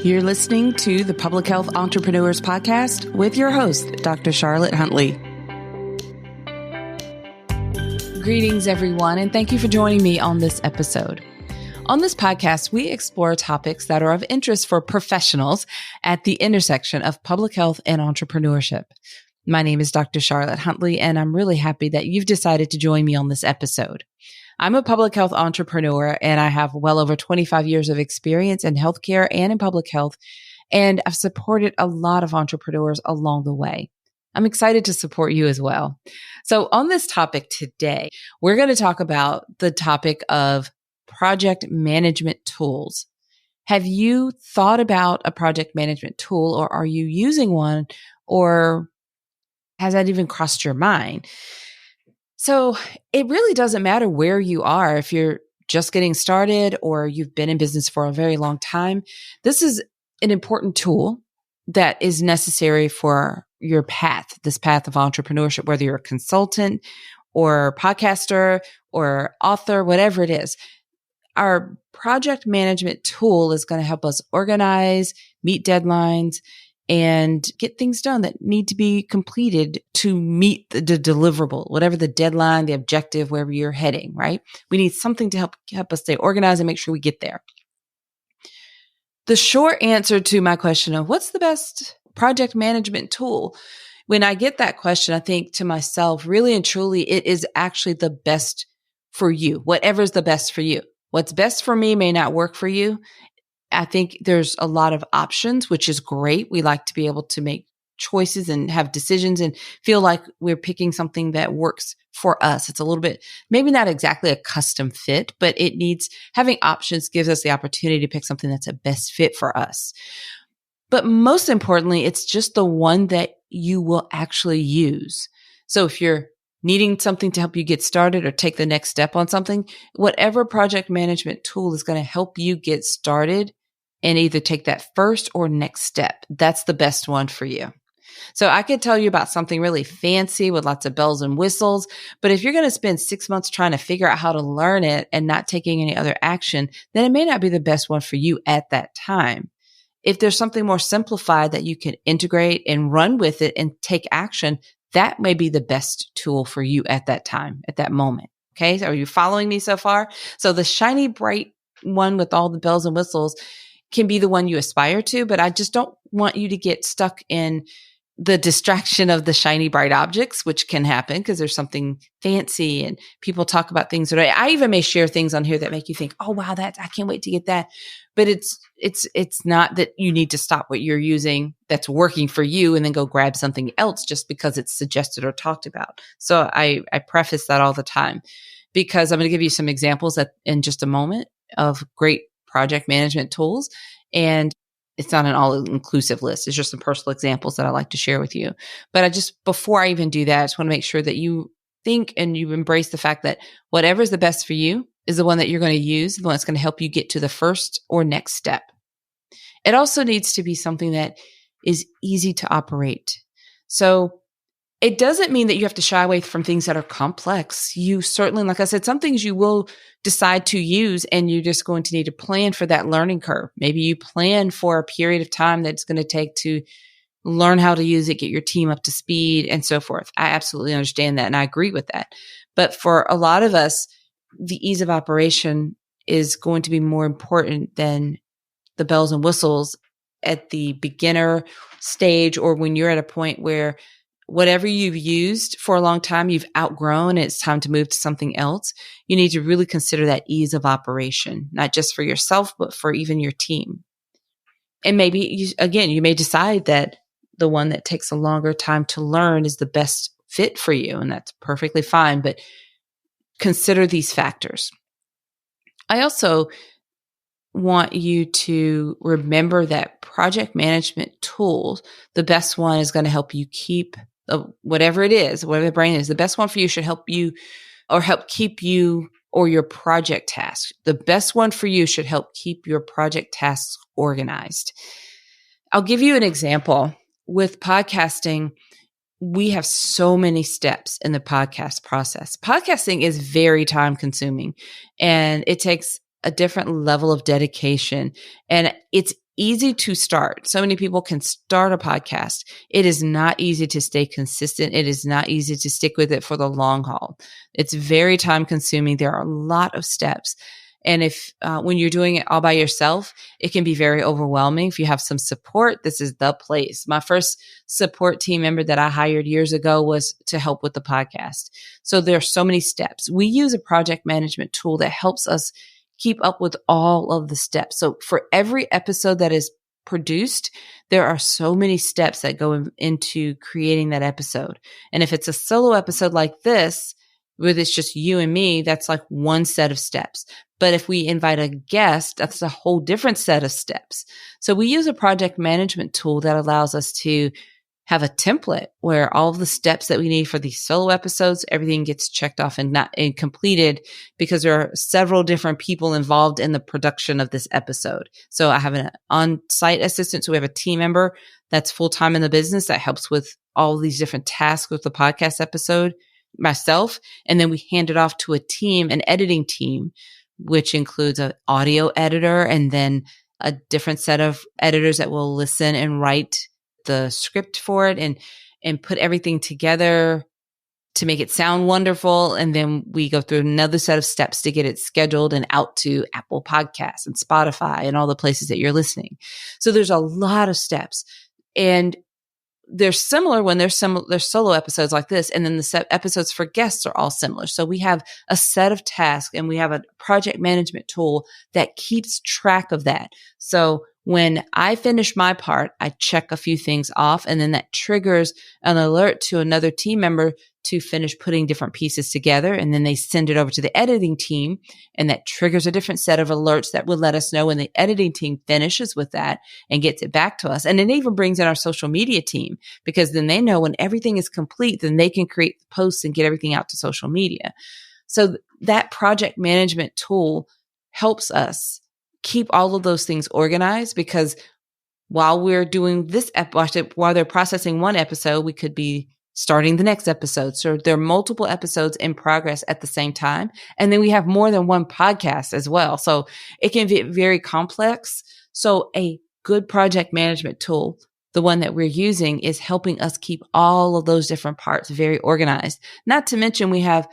You're listening to the Public Health Entrepreneurs Podcast with your host, Dr. Charlotte Huntley. Greetings, everyone, and thank you for joining me on this episode. On this podcast, we explore topics that are of interest for professionals at the intersection of public health and entrepreneurship. My name is Dr. Charlotte Huntley, and I'm really happy that you've decided to join me on this episode. I'm a public health entrepreneur, and I have well over 25 years of experience in healthcare and in public health, and I've supported a lot of entrepreneurs along the way. I'm excited to support you as well. So on this topic today, we're going to talk about the topic of project management tools. Have you thought about a project management tool, or are you using one, or has that even crossed your mind? So it really doesn't matter where you are. If you're just getting started or you've been in business for a very long time, this is an important tool that is necessary for your path, this path of entrepreneurship, whether you're a consultant or podcaster or author, whatever it is. Our project management tool is going to help us organize, meet deadlines, and get things done that need to be completed to meet the deliverable, whatever the deadline, the objective, wherever you're heading, right? We need something to help us stay organized and make sure we get there. The short answer to my question of what's the best project management tool? When I get that question, I think to myself, really and truly, it is actually the best for you, whatever's the best for you. What's best for me may not work for you. I think there's a lot of options, which is great. We like to be able to make choices and have decisions and feel like we're picking something that works for us. It's a little bit, maybe not exactly a custom fit, but having options gives us the opportunity to pick something that's a best fit for us. But most importantly, it's just the one that you will actually use. So if you're needing something to help you get started or take the next step on something, whatever project management tool is going to help you get started and either take that first or next step, that's the best one for you. So I could tell you about something really fancy with lots of bells and whistles, but if you're going to spend 6 months trying to figure out how to learn it and not taking any other action, then it may not be the best one for you at that time. If there's something more simplified that you can integrate and run with it and take action, that may be the best tool for you at that time, at that moment. Okay. So are you following me so far? So the shiny, bright one with all the bells and whistles can be the one you aspire to, but I just don't want you to get stuck in the distraction of the shiny, bright objects, which can happen because there's something fancy and people talk about things that I even may share things on here that make you think, oh, wow, I can't wait to get that. But it's not that you need to stop what you're using that's working for you and then go grab something else just because it's suggested or talked about. So I preface that all the time because I'm going to give you some examples in just a moment of great project management tools. And it's not an all-inclusive list. It's just some personal examples that I like to share with you. But before I even do that, I just want to make sure that you think and you embrace the fact that whatever is the best for you is the one that you're going to use, the one that's going to help you get to the first or next step. It also needs to be something that is easy to operate. So it doesn't mean that you have to shy away from things that are complex. You certainly, like I said, some things you will decide to use and you're just going to need to plan for that learning curve. Maybe you plan for a period of time that it's going to take to learn how to use it, get your team up to speed and so forth. I absolutely understand that and I agree with that. But for a lot of us, the ease of operation is going to be more important than the bells and whistles at the beginner stage or when you're at a point where whatever you've used for a long time, you've outgrown, and it's time to move to something else. You need to really consider that ease of operation, not just for yourself, but for even your team. And maybe, you may decide that the one that takes a longer time to learn is the best fit for you, and that's perfectly fine, but consider these factors. I also want you to remember that project management tools, the best one is going to help you keep whatever it is, whatever the brain is, the best one for you should help you or help keep you or your project tasks. The best one for you should help keep your project tasks organized. I'll give you an example. With podcasting, we have so many steps in the podcast process. Podcasting is very time consuming and it takes a different level of dedication. And it's easy to start. So many people can start a podcast. It is not easy to stay consistent. It is not easy to stick with it for the long haul. It's very time consuming. There are a lot of steps. And if when you're doing it all by yourself, it can be very overwhelming. If you have some support, this is the place. My first support team member that I hired years ago was to help with the podcast. So there are so many steps. We use a project management tool that helps us keep up with all of the steps. So for every episode that is produced, there are so many steps that go into creating that episode. And if it's a solo episode like this, where it's just you and me, that's like one set of steps. But if we invite a guest, that's a whole different set of steps. So we use a project management tool that allows us to have a template where all of the steps that we need for these solo episodes, everything gets checked off and completed, because there are several different people involved in the production of this episode. So I have an on-site assistant. So we have a team member that's full-time in the business that helps with all these different tasks with the podcast episode, myself. And then we hand it off to a team, an editing team, which includes an audio editor and then a different set of editors that will listen and write the script for it and put everything together to make it sound wonderful. And then we go through another set of steps to get it scheduled and out to Apple Podcasts and Spotify and all the places that you're listening. So there's a lot of steps, and they're similar when there's solo episodes like this. And then the episodes for guests are all similar. So we have a set of tasks and we have a project management tool that keeps track of that. So when I finish my part, I check a few things off, and then that triggers an alert to another team member to finish putting different pieces together. And then they send it over to the editing team, and that triggers a different set of alerts that will let us know when the editing team finishes with that and gets it back to us. And it even brings in our social media team, because then they know when everything is complete, then they can create the posts and get everything out to social media. So that project management tool helps us keep all of those things organized, because while we're doing this, while they're processing one episode, we could be starting the next episode. So there are multiple episodes in progress at the same time. And then we have more than one podcast as well. So it can be very complex. So a good project management tool, the one that we're using, is helping us keep all of those different parts very organized. Not to mention we have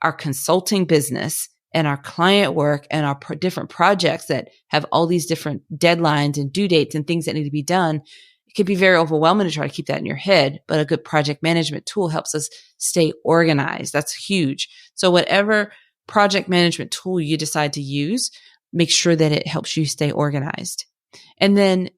our consulting business and our client work and our different projects that have all these different deadlines and due dates and things that need to be done. It can be very overwhelming to try to keep that in your head, but a good project management tool helps us stay organized. That's huge. So whatever project management tool you decide to use, make sure that it helps you stay organized. And then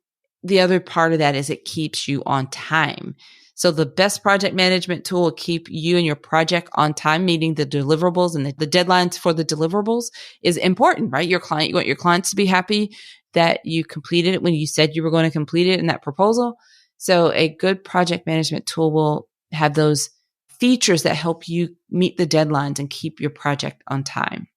the other part of that is it keeps you on time. So the best project management tool will keep you and your project on time, meeting the deliverables, and the deadlines for the deliverables is important, right? You want your clients to be happy that you completed it when you said you were going to complete it in that proposal. So a good project management tool will have those features that help you meet the deadlines and keep your project on time.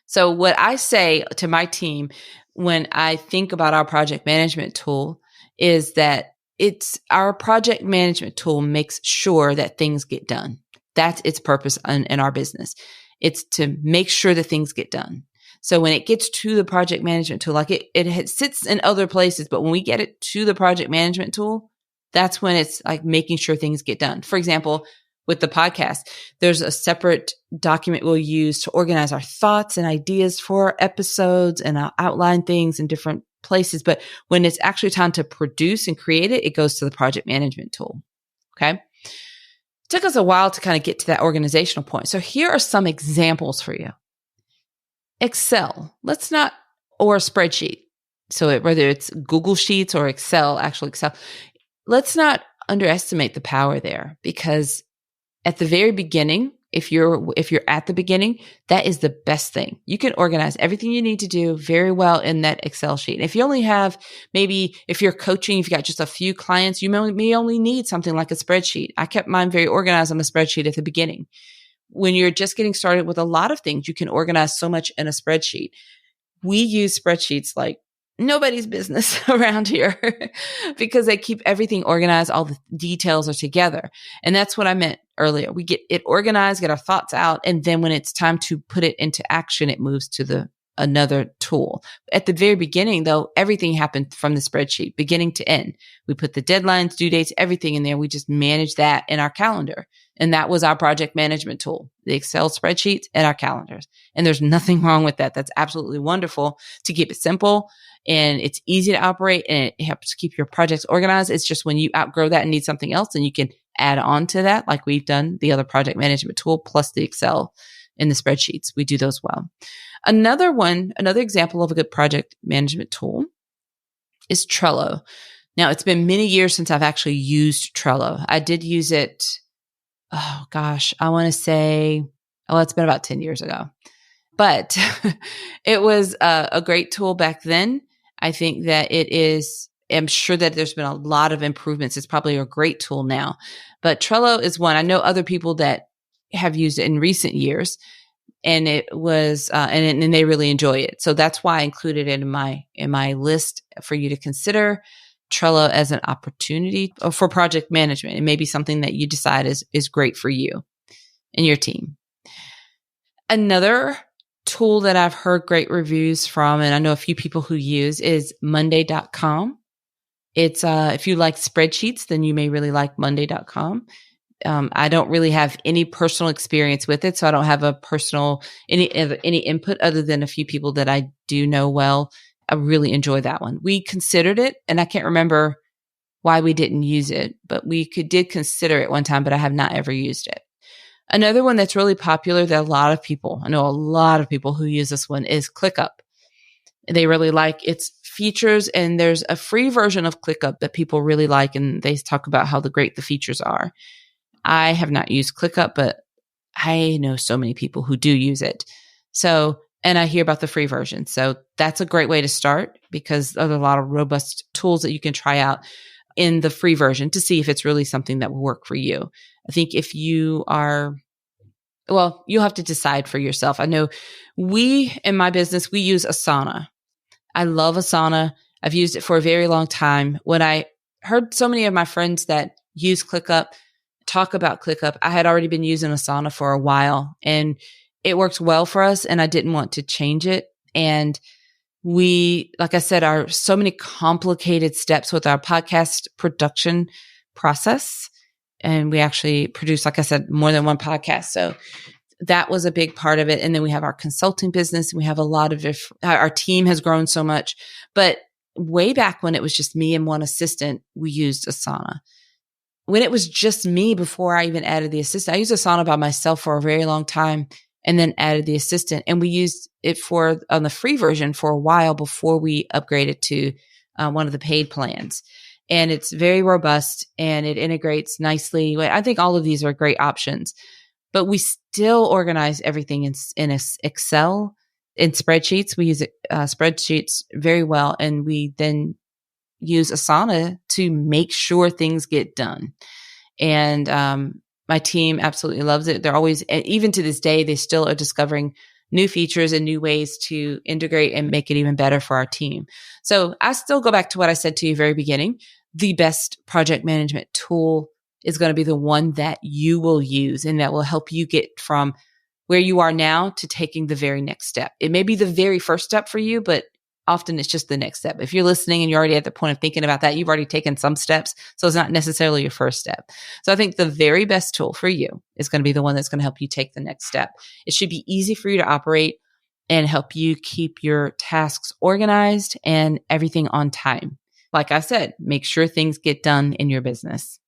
So what I say to my team when I think about our project management tool is that our project management tool makes sure that things get done. That's its purpose in our business. It's to make sure that things get done. So when it gets to the project management tool, like it sits in other places, but when we get it to the project management tool, that's when it's like making sure things get done. For example, with the podcast, there's a separate document we'll use to organize our thoughts and ideas for episodes, and I'll outline things in different places. But when it's actually time to produce and create it, it goes to the project management tool. Okay. It took us a while to kind of get to that organizational point. So here are some examples for you. Excel, or a spreadsheet. So whether it's Google Sheets or Excel, let's not underestimate the power there, because at the very beginning, if you're at the beginning, that is the best thing. You can organize everything you need to do very well in that Excel sheet. If you only have, maybe if you're coaching, if you've got just a few clients, you may only need something like a spreadsheet. I kept mine very organized on a spreadsheet at the beginning. When you're just getting started with a lot of things, you can organize so much in a spreadsheet. We use spreadsheets like nobody's business around here because they keep everything organized. All the details are together. And that's what I meant earlier. We get it organized, get our thoughts out. And then when it's time to put it into action, it moves to the another tool. At the very beginning, though, everything happened from the spreadsheet, beginning to end. We put the deadlines, due dates, everything in there. We just managed that in our calendar. And that was our project management tool, the Excel spreadsheets and our calendars. And there's nothing wrong with that. That's absolutely wonderful to keep it simple, and it's easy to operate, and it helps keep your projects organized. It's just when you outgrow that and need something else, then you can add on to that, like we've done the other project management tool plus the Excel and the spreadsheets. We do those well. Another example of a good project management tool is Trello. Now, it's been many years since I've actually used Trello. I did use it, I want to say, it's been about 10 years ago. But it was a great tool back then. I think that I'm sure that there's been a lot of improvements. It's probably a great tool now. But Trello is one. I know other people that have used it in recent years, and it was, and they really enjoy it. So that's why I included it in my list for you to consider Trello as an opportunity for project management. It may be something that you decide is great for you and your team. Another tool that I've heard great reviews from, and I know a few people who use, is Monday.com. It's, if you like spreadsheets, then you may really like Monday.com. I don't really have any personal experience with it, so I don't have any input other than a few people that I do know well. I really enjoy that one. We considered it, and I can't remember why we didn't use it, but we did consider it one time, but I have not ever used it. Another one that's really popular that I know a lot of people who use this one, is ClickUp. They really like its features, and there's a free version of ClickUp that people really like, and they talk about how great the features are. I have not used ClickUp, but I know so many people who do use it. So, and I hear about the free version. So that's a great way to start, because there's a lot of robust tools that you can try out in the free version to see if it's really something that will work for you. I think if you'll have to decide for yourself. I know in my business, we use Asana. I love Asana. I've used it for a very long time. When I heard so many of my friends that use ClickUp talk about ClickUp, I had already been using Asana for a while, and it works well for us, and I didn't want to change it. And we, like I said, are so many complicated steps with our podcast production process. And we actually produce, like I said, more than one podcast. So that was a big part of it. And then we have our consulting business, and we have a lot of our team has grown so much. But way back when it was just me and one assistant, we used Asana. When it was just me, before I even added the assistant, I used Asana by myself for a very long time, and then added the assistant. And we used it on the free version for a while before we upgraded to one of the paid plans. And it's very robust, and it integrates nicely. I think all of these are great options, but we still organize everything in Excel, in spreadsheets. We use spreadsheets very well, and we then use Asana to make sure things get done. And my team absolutely loves it. They're always, even to this day, they still are discovering new features and new ways to integrate and make it even better for our team. So I still go back to what I said to you very beginning. The best project management tool is going to be the one that you will use, and that will help you get from where you are now to taking the very next step. It may be the very first step for you, but often it's just the next step. If you're listening and you're already at the point of thinking about that, you've already taken some steps. So it's not necessarily your first step. So I think the very best tool for you is going to be the one that's going to help you take the next step. It should be easy for you to operate and help you keep your tasks organized and everything on time. Like I said, make sure things get done in your business.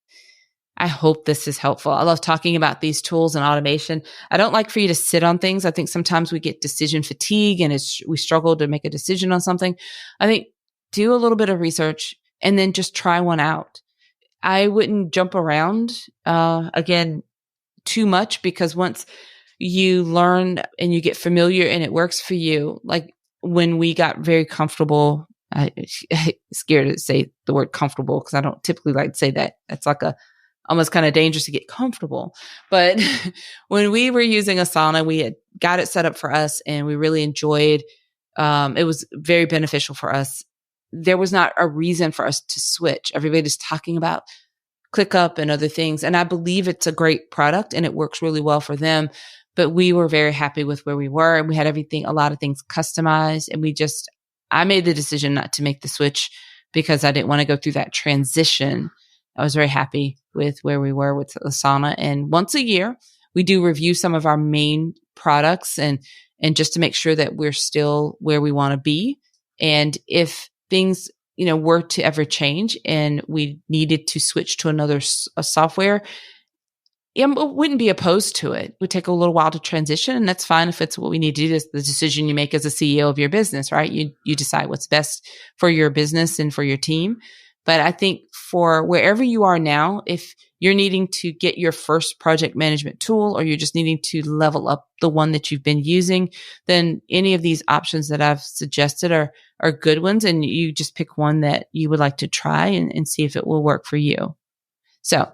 I hope this is helpful. I love talking about these tools and automation. I don't like for you to sit on things. I think sometimes we get decision fatigue, and we struggle to make a decision on something. I think do a little bit of research and then just try one out. I wouldn't jump around, again, too much, because once you learn and you get familiar and it works for you, like when we got very comfortable, I'm scared to say the word comfortable because I don't typically like to say that. It's like almost kind of dangerous to get comfortable. But when we were using Asana, we had got it set up for us, and we really enjoyed, it was very beneficial for us. There was not a reason for us to switch. Everybody's talking about ClickUp and other things. And I believe it's a great product and it works really well for them. But we were very happy with where we were, and we had a lot of things customized. And I made the decision not to make the switch because I didn't want to go through that transition. I was very happy with where we were with Asana. And once a year, we do review some of our main products and just to make sure that we're still where we want to be. And if things, were to ever change and we needed to switch to another software, I wouldn't be opposed to it. It would take a little while to transition, and that's fine if it's what we need to do. That's the decision you make as a CEO of your business, right? You decide what's best for your business and for your team. But I think for wherever you are now, if you're needing to get your first project management tool, or you're just needing to level up the one that you've been using, then any of these options that I've suggested are good ones. And you just pick one that you would like to try and see if it will work for you. So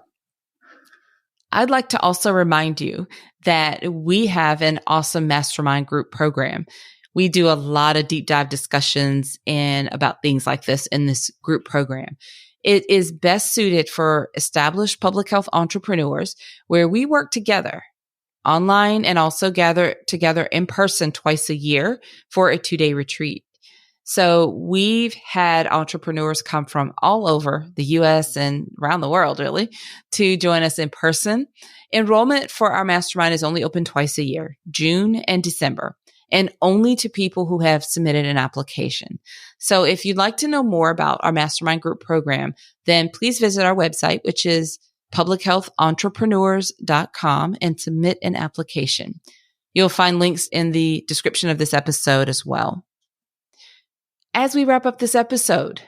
I'd like to also remind you that we have an awesome mastermind group program. We do a lot of deep dive discussions about things like this in this group program. It is best suited for established public health entrepreneurs where we work together online and also gather together in person twice a year for a 2-day retreat. So we've had entrepreneurs come from all over the US and around the world, really, to join us in person. Enrollment for our mastermind is only open twice a year, June and December, and only to people who have submitted an application. So if you'd like to know more about our mastermind group program, then please visit our website, which is publichealthentrepreneurs.com, and submit an application. You'll find links in the description of this episode as well. As we wrap up this episode,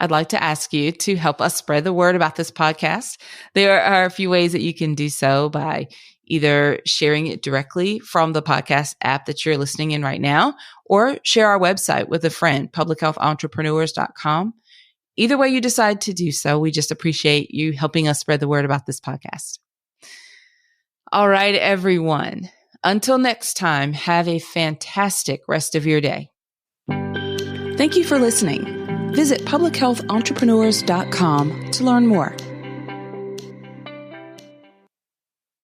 I'd like to ask you to help us spread the word about this podcast. There are a few ways that you can do so by either sharing it directly from the podcast app that you're listening in right now, or share our website with a friend, publichealthentrepreneurs.com. Either way you decide to do so, we just appreciate you helping us spread the word about this podcast. All right, everyone. Until next time, have a fantastic rest of your day. Thank you for listening. Visit publichealthentrepreneurs.com to learn more.